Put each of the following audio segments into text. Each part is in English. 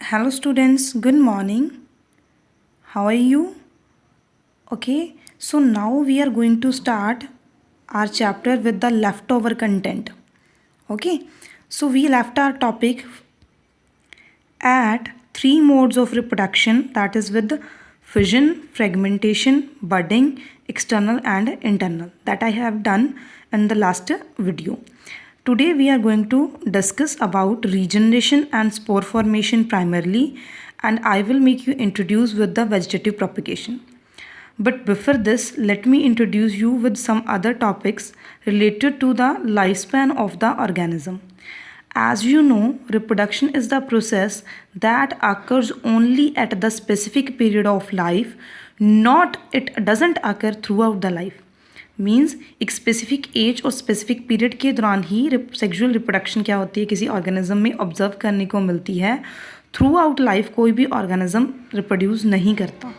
Hello students, good morning. How are you? Okay, so now we are going to start our chapter with the leftover content. Okay, so we left our topic at three modes of reproduction, that is with fission, fragmentation, budding, external and internal, that I have done in the last video. Today we are going to discuss about regeneration and spore formation primarily, and I will make you introduce with the vegetative propagation. But before this, let me introduce you with some other topics related to the lifespan of the organism. As you know, reproduction is the process that occurs only at the specific period of life, not it doesn't occur throughout the life. Means एक specific as और specific period के दौरान ही sexual reproduction क्या होती है किसी organism में observe करने को मिलती है. थ्रू आउट लाइफ कोई भी ऑर्गेनिज्म रिप्रोड्यूस नहीं करता.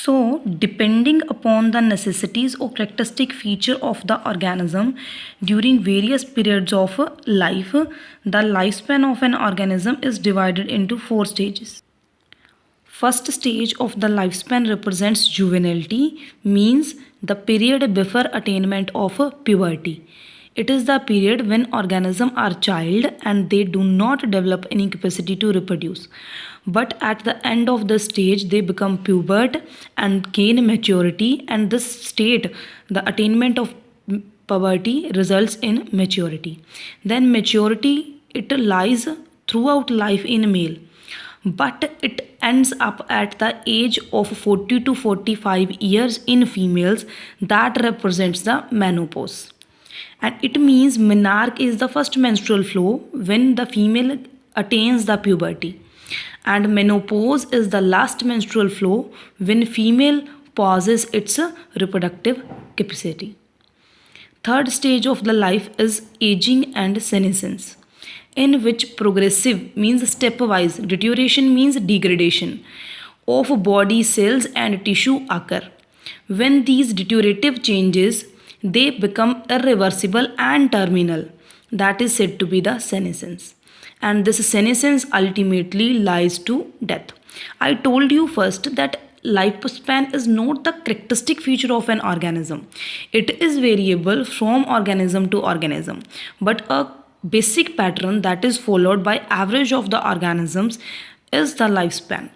So, depending upon the necessities or characteristic feature of the organism during various periods of life, the lifespan of an organism is divided into four stages. First stage of the lifespan represents juvenility, means the period before attainment of puberty. It is the period when organisms are child and they do not develop any capacity to reproduce. But at the end of the stage, they become pubert and gain maturity, and this state, the attainment of puberty, results in maturity. Then maturity, it lies throughout life in male, but it ends up at the age of 40 to 45 years in females. That represents the menopause. And it means menarche is the first menstrual flow when the female attains the puberty, and menopause is the last menstrual flow when female pauses its reproductive capacity. Third stage of the life is aging and senescence, in which progressive means stepwise, deterioration means degradation of body cells and tissue occur. When these deteriorative changes, they become irreversible and terminal, that is said to be the senescence, and this senescence ultimately lies to death. I told you first that lifespan is not the characteristic feature of an organism. It is variable from organism to organism, but a basic pattern that is followed by average of the organisms is the lifespan,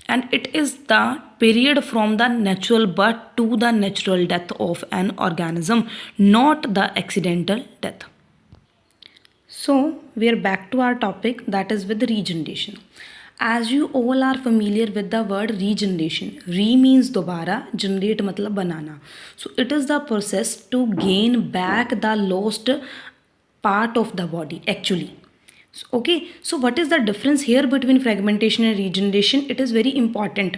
and it is the period from the natural birth to the natural death of an organism, not the accidental death. So, we are back to our topic, that is with regeneration. As you all are familiar with the word regeneration, re means dobara, generate matlab banana. So, it is the process to gain back the lost part of the body actually. Okay, so what is the difference here between fragmentation and regeneration? It is very important.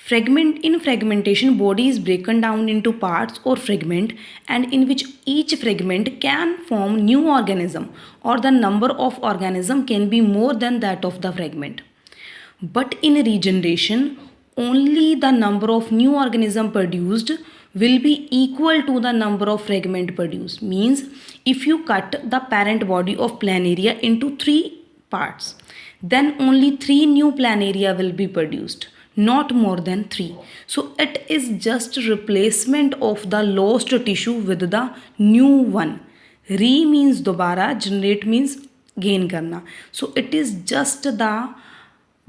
In fragmentation, body is broken down into parts or fragment, and in which each fragment can form new organism, or the number of organism can be more than that of the fragment. But in regeneration, only the number of new organism produced will be equal to the number of fragment produced. Means if you cut the parent body of planaria into 3 parts, then only 3 new planaria will be produced, not more than 3. So it is just replacement of the lost tissue with the new one. Re means dobara, generate means gain karna. So it is just the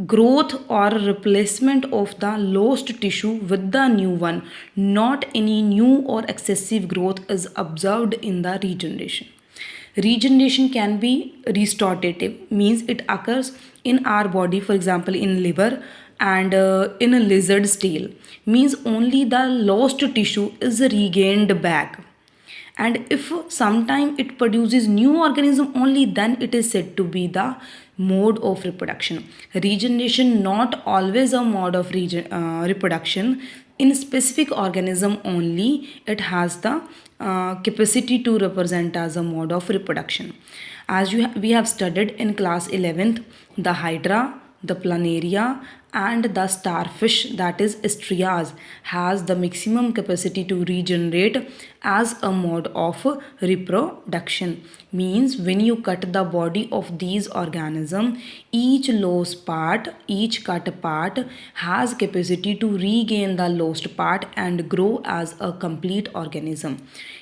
growth or replacement of the lost tissue with the new one, not any new or excessive growth is observed in the regeneration. Regeneration can be restorative, means it occurs in our body, for example in liver and in a lizard's tail, means only the lost tissue is regained back, and if sometime it produces new organism only, then it is said to be the mode of reproduction. Regeneration not always a mode of reproduction. In specific organism only it has the capacity to represent as a mode of reproduction. As we have studied in class 11th, the hydra, the planaria, and the starfish, that is Estrias, has the maximum capacity to regenerate as a mode of reproduction. Means when you cut the body of these organisms, each cut part has capacity to regain the lost part and grow as a complete organism.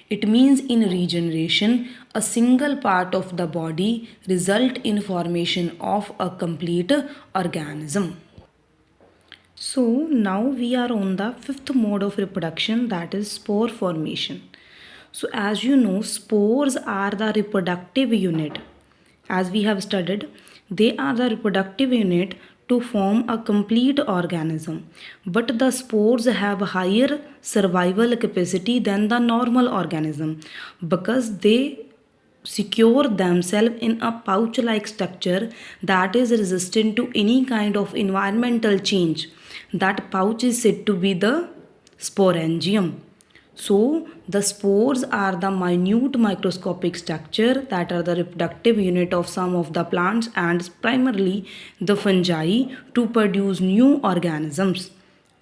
It means in regeneration, a single part of the body result in formation of a complete organism. So now we are on the fifth mode of reproduction, that is spore formation. So as you know, spores are the reproductive unit. As we have studied, they are the reproductive unit to form a complete organism. But the spores have higher survival capacity than the normal organism because they secure themselves in a pouch like structure that is resistant to any kind of environmental change. That pouch is said to be the sporangium. So the spores are the minute microscopic structure that are the reproductive unit of some of the plants and primarily the fungi to produce new organisms.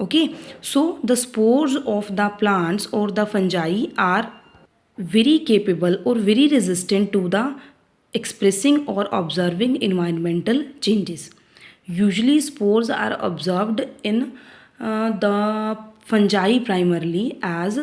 Okay, so the spores of the plants or the fungi are very capable or very resistant to the expressing or observing environmental changes. Usually spores are observed in the fungi primarily, as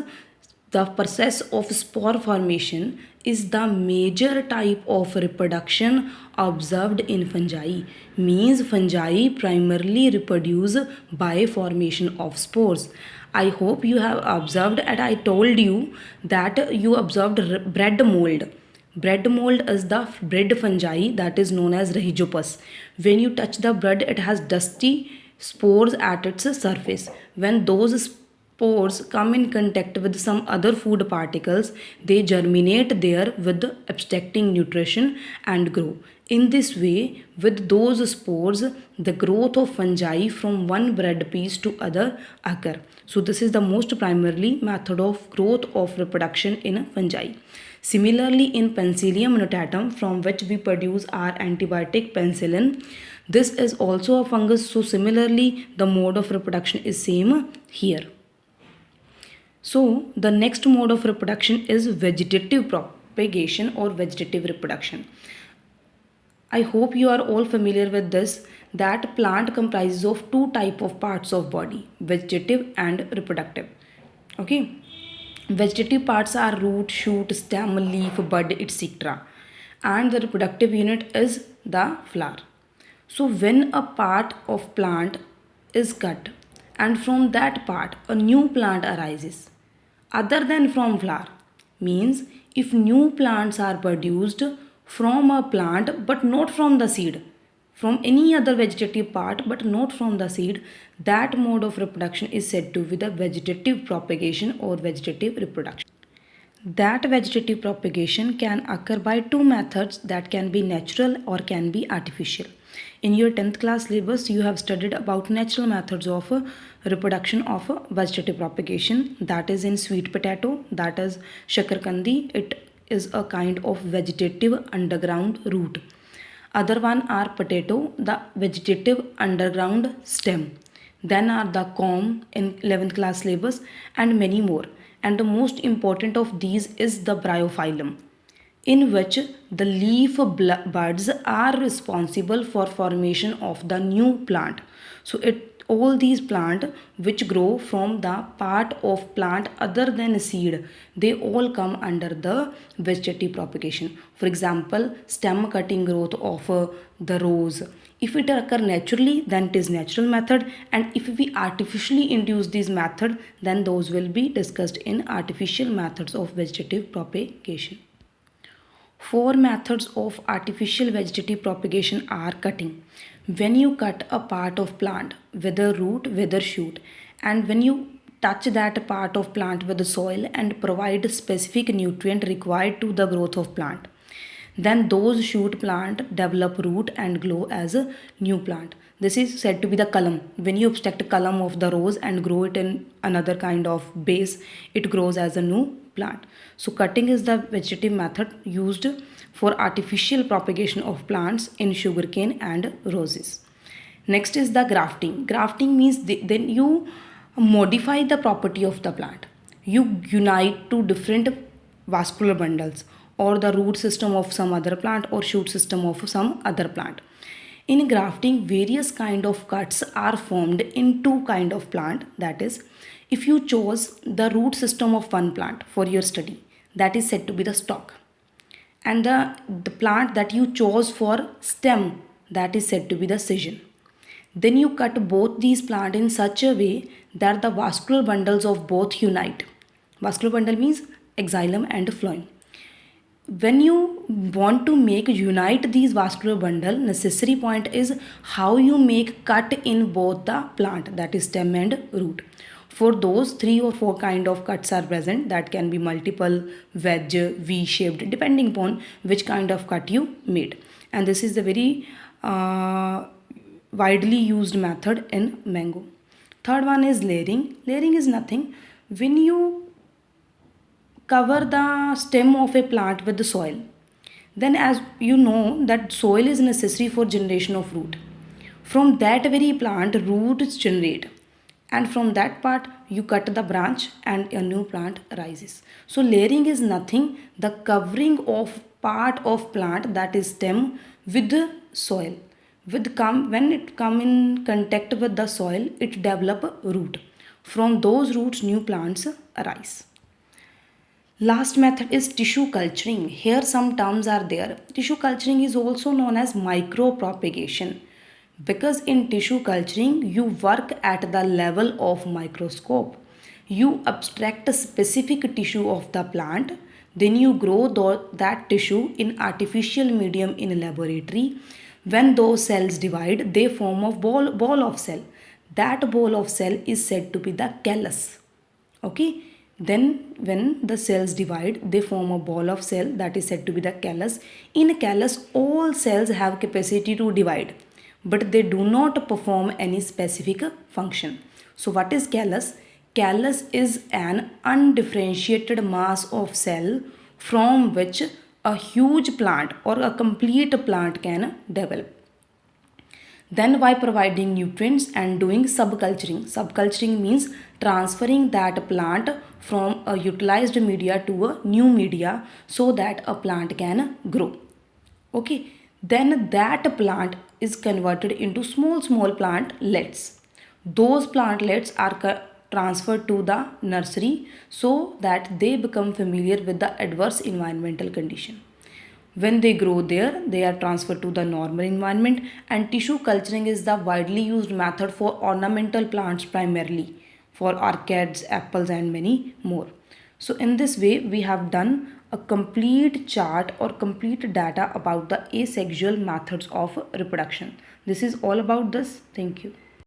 the process of spore formation is the major type of reproduction observed in fungi. Means fungi primarily reproduce by formation of spores. I hope you have observed, and I told you that you observed bread mold. Bread mold is the bread fungi that is known as Rhizopus. When you touch the bread, it has dusty spores at its surface. When those spores come in contact with some other food particles, they germinate there with abstracting nutrition and grow. In this way, with those spores, the growth of fungi from one bread piece to other occur. So this is the most primarily method of growth of reproduction in fungi. Similarly, in Penicillium notatum, from which we produce our antibiotic penicillin, this is also a fungus. So similarly, the mode of reproduction is same here. So the next mode of reproduction is vegetative propagation or vegetative reproduction. I hope you are all familiar with this, that plant comprises of two type of parts of body, vegetative and reproductive. Okay, vegetative parts are root, shoot, stem, leaf, bud, etc. And the reproductive unit is the flower. So when a part of plant is cut and from that part a new plant arises other than from flower, means if new plants are produced from a plant but not from the seed, from any other vegetative part but not from the seed, that mode of reproduction is said to be the vegetative propagation or vegetative reproduction. That vegetative propagation can occur by two methods, that can be natural or can be artificial. In your 10th class syllabus, you have studied about natural methods of reproduction of vegetative propagation, that is in sweet potato, that is shakarkandi. It is a kind of vegetative underground root. Other one are potato, the vegetative underground stem. Then are the corn in 11th class syllabus and many more. And the most important of these is the bryophyllum, in which the leaf buds are responsible for formation of the new plant. So all these plant which grow from the part of plant other than seed, they all come under the vegetative propagation. For example, stem cutting growth of the rose. If it occur naturally, then it is natural method, and if we artificially induce this method, then those will be discussed in artificial methods of vegetative propagation. Four methods of artificial vegetative propagation are cutting. When you cut a part of plant, whether root, whether shoot, and when you touch that part of plant with the soil and provide specific nutrient required to the growth of plant, then those shoot plant develop root and grow as a new plant. This is said to be the column. When you abstract a column of the rose and grow it in another kind of base, it grows as a new plant. So cutting is the vegetative method used for artificial propagation of plants in sugarcane and roses. Next is the grafting. Grafting means then you modify the property of the plant. You unite two different vascular bundles or the root system of some other plant or shoot system of some other plant. In grafting, various kind of cuts are formed in two kind of plant. That is, if you chose the root system of one plant for your study, that is said to be the stalk, and the plant that you chose for stem, that is said to be the scision. Then you cut both these plants in such a way that the vascular bundles of both unite. Vascular bundle means xylem and phloem. When you want to make unite these vascular bundle, necessary point is how you make cut in both the plant, that is stem and root. For those 3 or 4 kind of cuts are present, that can be multiple, wedge, v-shaped, depending upon which kind of cut you made. And this is the very widely used method in mango. Third one is layering. Layering is nothing. When you cover the stem of a plant with the soil, then as you know that soil is necessary for generation of root. From that very plant, roots generate, and from that part you cut the branch and a new plant rises. So layering is nothing, the covering of part of plant, that is stem, with the soil. When it come in contact with the soil, it develop root. From those roots new plants arise. Last method is tissue culturing. Here some terms are there. Tissue culturing is also known as micropropagation, because in tissue culturing you work at the level of microscope. You abstract a specific tissue of the plant, then you grow that tissue in artificial medium in laboratory. When those cells divide, they form a ball of cell. That ball of cell is said to be the callus. Okay. Then when the cells divide, they form a ball of cell, that is said to be the callus. In callus, all cells have capacity to divide, but they do not perform any specific function. So what is callus? Callus is an undifferentiated mass of cell from which a huge plant or a complete plant can develop. Then by providing nutrients and doing subculturing. Subculturing means transferring that plant from a utilized media to a new media so that a plant can grow. Okay. Then that plant is converted into small plantlets. Those plantlets are transferred to the nursery so that they become familiar with the adverse environmental condition. When they grow there, they are transferred to the normal environment, and tissue culturing is the widely used method for ornamental plants, primarily for orchids, apples and many more. So in this way we have done a complete chart or complete data about the asexual methods of reproduction. This is all about this. Thank you.